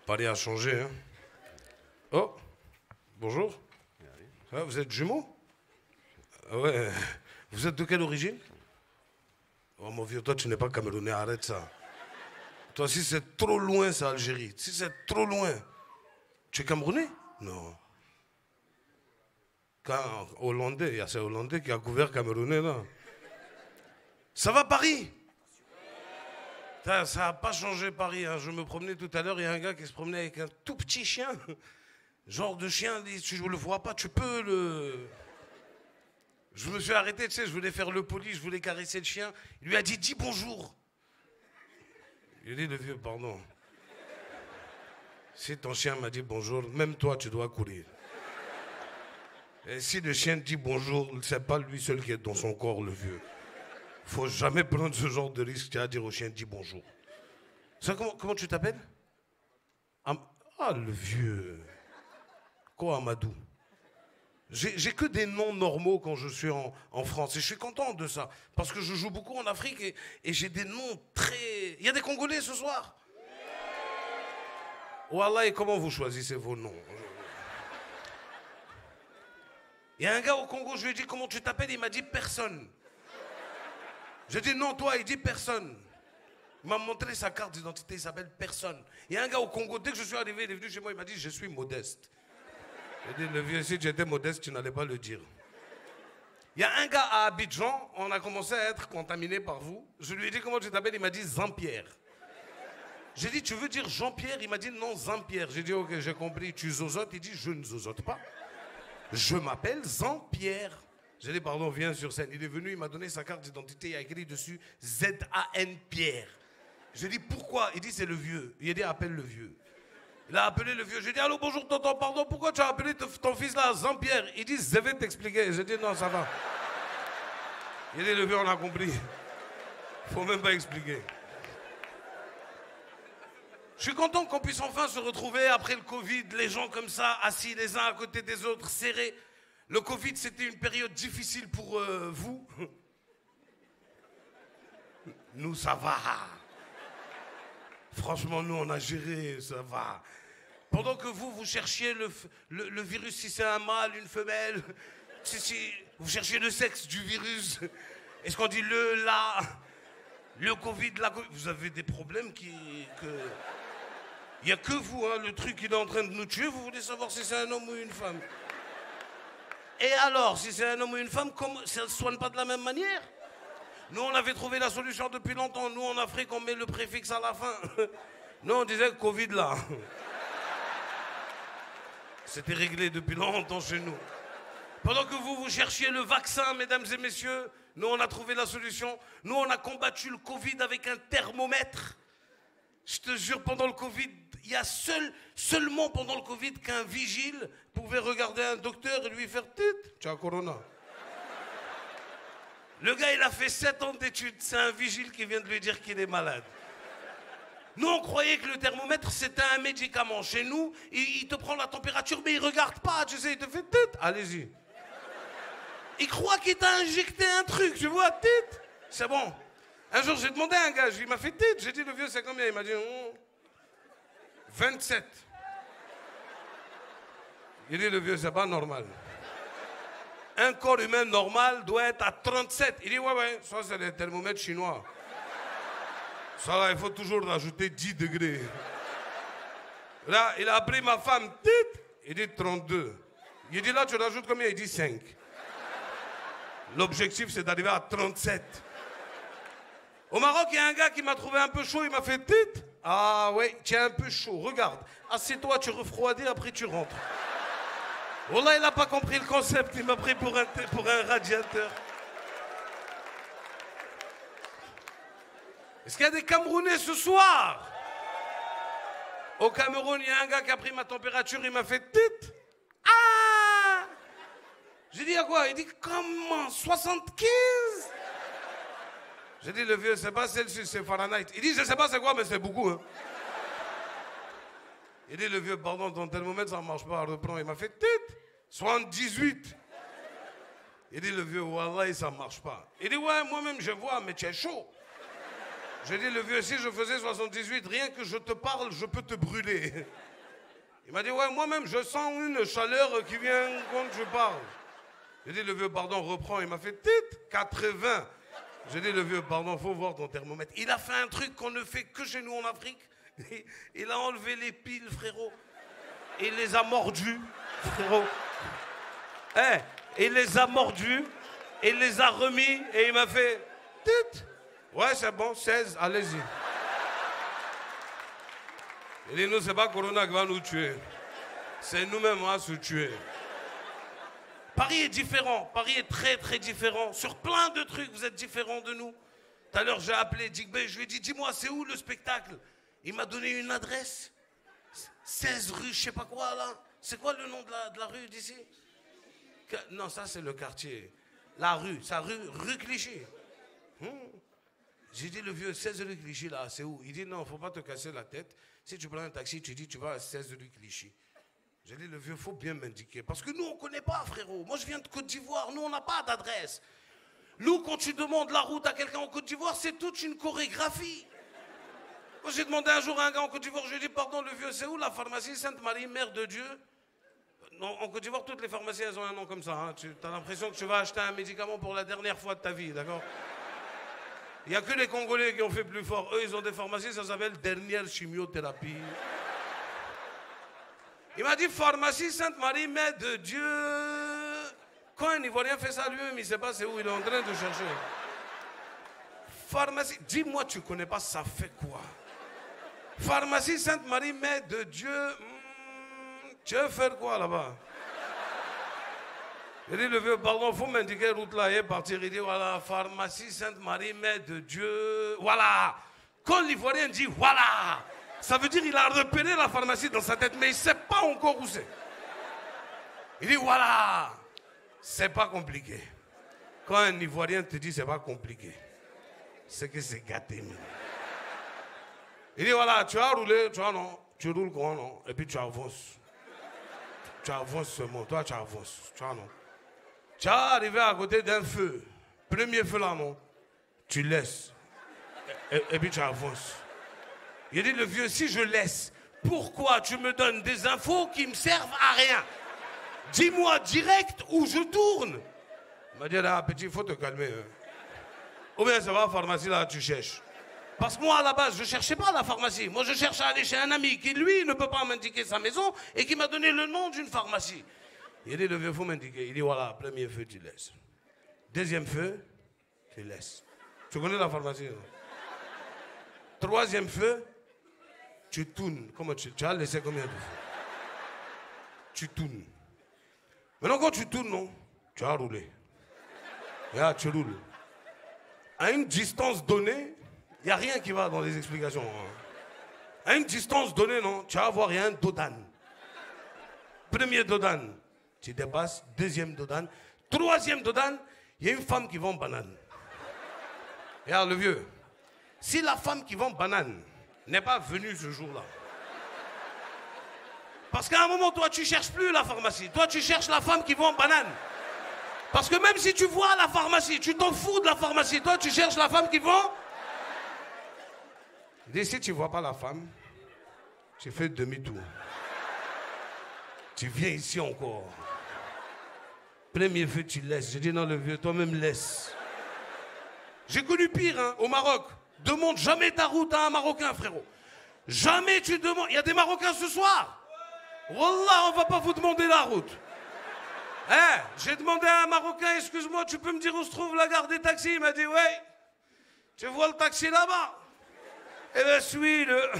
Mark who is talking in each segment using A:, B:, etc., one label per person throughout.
A: Paris a changé, hein. Oh, bonjour. Ah, vous êtes jumeaux? Ah ouais. Vous êtes de quelle origine? Oh mon vieux, toi tu n'es pas camerounais, arrête ça. Toi si c'est trop loin, c'est Algérie. Si c'est trop loin, tu es camerounais? Non. Quand Hollandais, il y a ces Hollandais qui a couvert camerounais là. Ça va Paris? Ça n'a pas changé Paris, hein. Je me promenais tout à l'heure, il y a un gars qui se promenait avec un tout petit chien. Genre de chien, tu ne le vois pas, tu peux le... Je me suis arrêté, tu sais, je voulais faire le poli, je voulais caresser le chien. Il lui a dit, dis bonjour. Il a dit, le vieux, pardon. Si ton chien m'a dit bonjour, même toi, tu dois courir. Et si le chien dit bonjour, c'est pas lui seul qui est dans son corps, le vieux. Faut jamais prendre ce genre de risque, tu as à dire au chien, dis bonjour. Ça, comment tu t'appelles? Ah, le vieux. Quoi, Amadou? J'ai que des noms normaux quand je suis en France et je suis content de ça parce que je joue beaucoup en Afrique et j'ai des noms très... Il y a des Congolais ce soir? Wallah, et comment vous choisissez vos noms? Il y a un gars au Congo, je lui ai dit comment tu t'appelles, il m'a dit personne. J'ai dit non toi, il dit personne. Il m'a montré sa carte d'identité, il s'appelle personne. Il y a un gars au Congo, dès que je suis arrivé, il est venu chez moi, il m'a dit je suis modeste. J'ai dit, le vieux, si tu étais modeste, tu n'allais pas le dire. Il y a un gars à Abidjan, on a commencé à être contaminé par vous. Je lui ai dit, comment tu t'appelles? Il m'a dit, Jean-Pierre. J'ai dit, tu veux dire Jean-Pierre? Il m'a dit, non, Jean-Pierre. J'ai dit, ok, j'ai compris, tu zozotes? Il dit, je ne zozote pas. Je m'appelle Jean-Pierre. J'ai dit, pardon, viens sur scène. Il est venu, il m'a donné sa carte d'identité, il a écrit dessus, Z-A-N Pierre. J'ai dit, pourquoi? Il dit, c'est le vieux. Il a dit, appelle le vieux. Il a appelé le vieux. J'ai dit, allô, bonjour, tonton, pardon, pourquoi tu as appelé ton fils là, Jean-Pierre? Il dit, je vais t'expliquer. J'ai dit, non, ça va. Il dit, le vieux, on a compris. Faut même pas expliquer. Je suis content qu'on puisse enfin se retrouver après le Covid, les gens comme ça, assis les uns à côté des autres, serrés. Le Covid, c'était une période difficile pour vous. Nous, ça va. Franchement, nous, on a géré, ça va. Pendant que vous cherchiez le virus, si c'est un mâle, une femelle, si vous cherchiez le sexe du virus, est-ce qu'on dit le Covid, la Covid, vous avez des problèmes il n'y a que vous, hein, le truc qui est en train de nous tuer, vous voulez savoir si c'est un homme ou une femme. Et alors, si c'est un homme ou une femme, ça ne se soigne pas de la même manière? Nous, on avait trouvé la solution depuis longtemps. Nous, en Afrique, on met le préfixe à la fin. Nous, on disait Covid là. C'était réglé depuis longtemps chez nous. Pendant que vous cherchiez le vaccin, mesdames et messieurs, nous, on a trouvé la solution. Nous, on a combattu le Covid avec un thermomètre. Je te jure, pendant le Covid, il y a seulement pendant le Covid qu'un vigile pouvait regarder un docteur et lui faire « Tit, tu as corona ». Le gars, il a fait 7 ans d'études. C'est un vigile qui vient de lui dire qu'il est malade. Nous, on croyait que le thermomètre, c'était un médicament. Chez nous, il te prend la température, mais il ne regarde pas. Tu sais, il te fait tête. Allez-y. Il croit qu'il t'a injecté un truc. Tu vois, tête. C'est bon. Un jour, j'ai demandé à un gars, il m'a fait tête. J'ai dit, le vieux, c'est combien? Il m'a dit, 27. Il dit, le vieux, c'est pas normal. Un corps humain normal doit être à 37. Il dit, ouais, ça c'est les thermomètres chinois. Ça là, il faut toujours rajouter 10 degrés. Là, il a appelé ma femme, il dit 32. Il dit, là, tu rajoutes combien? Il dit 5. L'objectif, c'est d'arriver à 37. Au Maroc, il y a un gars qui m'a trouvé un peu chaud, il m'a fait, ah ouais, tu es un peu chaud, regarde. Assieds-toi, tu refroidis, après tu rentres. Wallah, il n'a pas compris le concept, il m'a pris pour un radiateur. Est-ce qu'il y a des Camerounais ce soir? Au Cameroun, il y a un gars qui a pris ma température, il m'a fait tit. Ah! J'ai dit à quoi? Il dit comment? 75? J'ai dit le vieux, c'est pas Celsius, c'est Fahrenheit. Il dit je sais pas c'est quoi, mais c'est beaucoup. Hein. Il dit le vieux, pardon, ton thermomètre ça marche pas, reprends. Il m'a fait tit. 78. Il dit le vieux, wallah, ça marche pas. Il dit ouais, moi-même je vois, mais tu es chaud. J'ai dit, le vieux, si je faisais 78, rien que je te parle, je peux te brûler. Il m'a dit, ouais, moi-même, je sens une chaleur qui vient quand je parle. J'ai dit, le vieux, pardon, reprends. Il m'a fait, tit, 80. J'ai dit, le vieux, pardon, faut voir ton thermomètre. Il a fait un truc qu'on ne fait que chez nous en Afrique. Il a enlevé les piles, frérot. Il les a mordus, frérot. Il les a mordus, il les a remis et il m'a fait, tit. Ouais, c'est bon, 16, allez-y. Il dit, nous, c'est pas Corona qui va nous tuer. C'est nous-mêmes, on va se tuer. Paris est différent. Paris est très, très différent. Sur plein de trucs, vous êtes différents de nous. Tout à l'heure, j'ai appelé Digbé, je lui ai dit, dis-moi, c'est où le spectacle? Il m'a donné une adresse. 16 rue, je sais pas quoi, là. C'est quoi le nom de la rue d'ici? Non, ça, c'est le quartier. La rue, ça, rue Clichy. J'ai dit, le vieux, 16 rue Clichy, là, c'est où? Il dit, non, faut pas te casser la tête. Si tu prends un taxi, tu dis, tu vas à 16 rue Clichy. J'ai dit, le vieux, faut bien m'indiquer. Parce que nous, on connaît pas, frérot. Moi, je viens de Côte d'Ivoire. Nous, on n'a pas d'adresse. Nous, quand tu demandes la route à quelqu'un en Côte d'Ivoire, c'est toute une chorégraphie. Moi, j'ai demandé un jour à un gars en Côte d'Ivoire, je lui ai dit, pardon, le vieux, c'est où la pharmacie Sainte-Marie, Mère de Dieu? Non, en Côte d'Ivoire, toutes les pharmacies, elles ont un nom comme ça. Hein. Tu as l'impression que tu vas acheter un médicament pour la dernière fois de ta vie, d'accord? Il n'y a que les Congolais qui ont fait plus fort. Eux, ils ont des pharmacies, ça s'appelle dernière chimiothérapie. Il m'a dit, pharmacie Sainte-Marie, Mère de Dieu. Quand un Ivoirien fait ça lui-même, il ne sait pas c'est où il est en train de chercher. Pharmacie, dis-moi, tu ne connais pas, ça fait quoi? Pharmacie Sainte-Marie, Mère de Dieu. Tu veux faire quoi là-bas? Il dit, le vieux, pardon, il faut m'indiquer route là et partir. Il dit, voilà, pharmacie Sainte-Marie, Mère de Dieu. Voilà. Quand l'Ivoirien dit voilà, ça veut dire qu'il a repéré la pharmacie dans sa tête, mais il ne sait pas encore où c'est. Il dit, voilà. C'est pas compliqué. Quand un Ivoirien te dit c'est pas compliqué, c'est que c'est gâté. Il dit, voilà, tu as roulé, tu vois, non. Tu roules comment, non? Et puis tu avances. Tu avances seulement, toi tu avances, tu vois, non. Tu es arrivé à côté d'un feu. Premier feu là, non. Tu laisses. Et puis tu avances. Il dit, le vieux, si je laisse, pourquoi tu me donnes des infos qui me servent à rien? Dis-moi direct où je tourne. Il m'a dit, là, petit, il faut te calmer. Hein. Ou bien ça va à la pharmacie, là, tu cherches. Parce que moi, à la base, je ne cherchais pas la pharmacie. Moi, je cherche à aller chez un ami qui, lui, ne peut pas m'indiquer sa maison et qui m'a donné le nom d'une pharmacie. Il dit, le vieux, il faut m'indiquer. Il dit, voilà, premier feu, tu laisses. Deuxième feu, tu laisses. Tu connais la pharmacie, non? Troisième feu, tu tournes. Comment tu as laissé combien de fois? Tu tournes. Maintenant, quand tu tournes, non, tu as roulé. Et là, tu roules. À une distance donnée, il n'y a rien qui va dans les explications. Hein. À une distance donnée, non, tu vas voir, il y a un dodane. Premier dodane, tu dépasses. Deuxième dodane. Troisième dodane, il y a une femme qui vend banane. Regarde le vieux. Si la femme qui vend banane n'est pas venue ce jour-là, parce qu'à un moment, toi, tu ne cherches plus la pharmacie. Toi, tu cherches la femme qui vend banane. Parce que même si tu vois la pharmacie, tu t'en fous de la pharmacie. Toi, tu cherches la femme qui vend. Et si tu ne vois pas la femme, tu fais demi-tour. Tu viens ici encore. Premier feu, tu laisses. Je dis non, le vieux, toi-même laisse. J'ai connu pire, hein, au Maroc. Demande jamais ta route à un Marocain, frérot. Jamais tu demandes. Il y a des Marocains ce soir. Wallah, on ne va pas vous demander la route. Hein, j'ai demandé à un Marocain, excuse-moi, tu peux me dire où se trouve la gare des taxis? Il m'a dit, ouais. Tu vois le taxi là-bas? Eh bien, suis-le.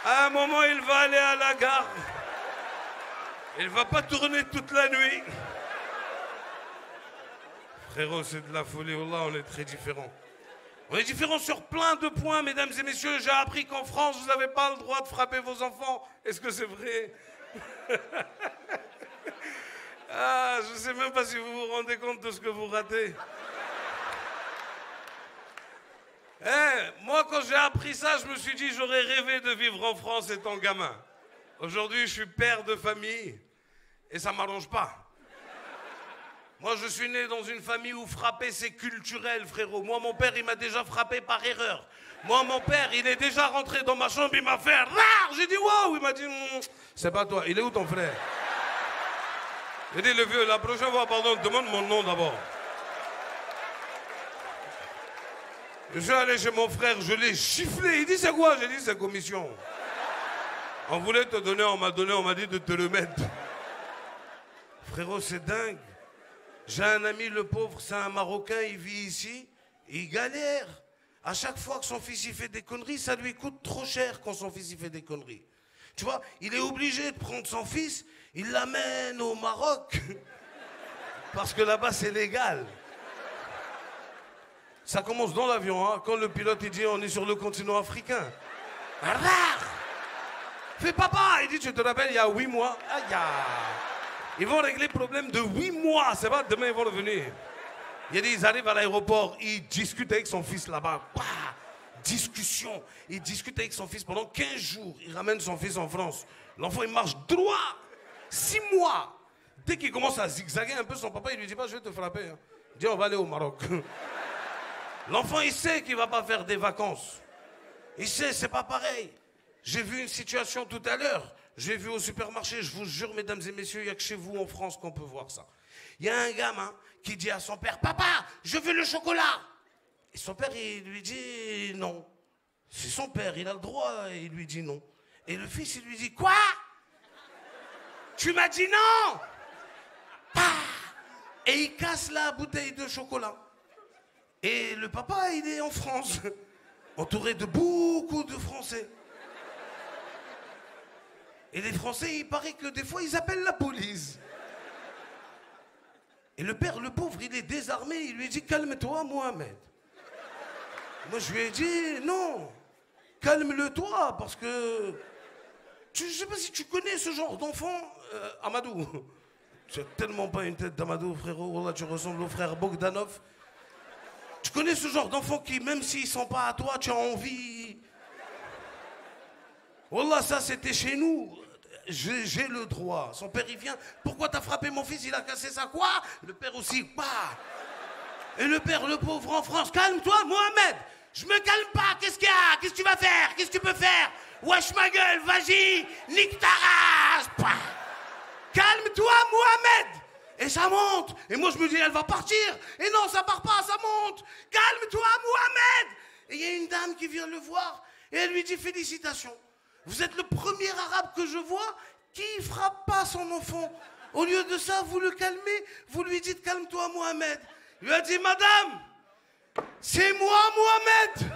A: À un moment, il va aller à la gare. Il ne va pas tourner toute la nuit. Frérot, c'est de la folie. Wallah, on est très différents. On est différents sur plein de points, mesdames et messieurs. J'ai appris qu'en France, vous n'avez pas le droit de frapper vos enfants. Est-ce que c'est vrai? Ah, je ne sais même pas si vous vous rendez compte de ce que vous ratez. Moi, quand j'ai appris ça, je me suis dit j'aurais rêvé de vivre en France étant gamin. Aujourd'hui, je suis père de famille et ça ne m'arrange pas. Moi, je suis né dans une famille où frapper, c'est culturel, frérot. Moi, mon père, il m'a déjà frappé par erreur. Moi, mon père, il est déjà rentré dans ma chambre, il m'a fait rare. J'ai dit, wow. Il m'a dit, c'est pas toi. Il est où ton frère? J'ai dit, le vieux, la prochaine fois, pardon, demande mon nom d'abord. Je suis allé chez mon frère, je l'ai giflé. Il dit, c'est quoi? J'ai dit, c'est commission. On voulait te donner, on m'a donné, on m'a dit de te le mettre. Frérot, c'est dingue. J'ai un ami, le pauvre, c'est un Marocain, il vit ici, il galère. À chaque fois que son fils il fait des conneries, ça lui coûte trop cher quand son fils il fait des conneries. Tu vois, il est obligé de prendre son fils, il l'amène au Maroc. Parce que là-bas, c'est légal. Ça commence dans l'avion, hein, quand le pilote il dit on est sur le continent africain. Rare. Fais papa, il dit tu te rappelles il y a 8 mois. Aïe. Ils vont régler le problème de 8 mois, c'est pas demain ils vont revenir. Il dit ils arrivent à l'aéroport, ils discutent avec son fils là-bas. Discussion. Il discute avec son fils pendant 15 jours. Il ramène son fils en France. L'enfant il marche droit. 6 mois. Dès qu'il commence à zigzaguer un peu, son papa il lui dit pas je vais te frapper. Hein. Il dit on va aller au Maroc. L'enfant, il sait qu'il ne va pas faire des vacances. Il sait, c'est pas pareil. J'ai vu une situation tout à l'heure. J'ai vu au supermarché, je vous jure, mesdames et messieurs, il n'y a que chez vous en France qu'on peut voir ça. Il y a un gamin qui dit à son père, papa, je veux le chocolat. Et son père, il lui dit non. C'est son père, il a le droit, et il lui dit non. Et le fils, il lui dit, quoi? Tu m'as dit non? Et il casse la bouteille de chocolat. Et le papa, il est en France, entouré de beaucoup de Français. Et les Français, il paraît que des fois, ils appellent la police. Et le père, le pauvre, il est désarmé, il lui dit « Calme-toi, Mohamed ». Moi, je lui ai dit « Non, calme-le-toi, parce que... Je ne sais pas si tu connais ce genre d'enfant, Amadou. Tu n'as tellement pas une tête d'Amadou, frérot. Là, tu ressembles au frère Bogdanov. Tu connais ce genre d'enfant qui, même s'ils ne sont pas à toi, tu as envie. Wallah, ça c'était chez nous. J'ai le droit. Son père, il vient. Pourquoi t'as frappé mon fils? Il a cassé ça. Quoi? Le père aussi. Bah. Et le père, le pauvre en France. Calme-toi, Mohamed. Je me calme pas. Qu'est-ce qu'il y a? Qu'est-ce que tu vas faire? Qu'est-ce que tu peux faire? Wesh ma gueule, vas-y. Nique ta race. Bah. Calme-toi, Mohamed. Et ça monte. Et moi, je me dis, elle va partir. Et non, ça part pas, ça monte. Calme-toi, Mohamed. Et il y a une dame qui vient le voir. Et elle lui dit, félicitations. Vous êtes le premier arabe que je vois qui frappe pas son enfant. Au lieu de ça, vous le calmez. Vous lui dites, calme-toi, Mohamed. Il lui a dit, madame, c'est moi, Mohamed.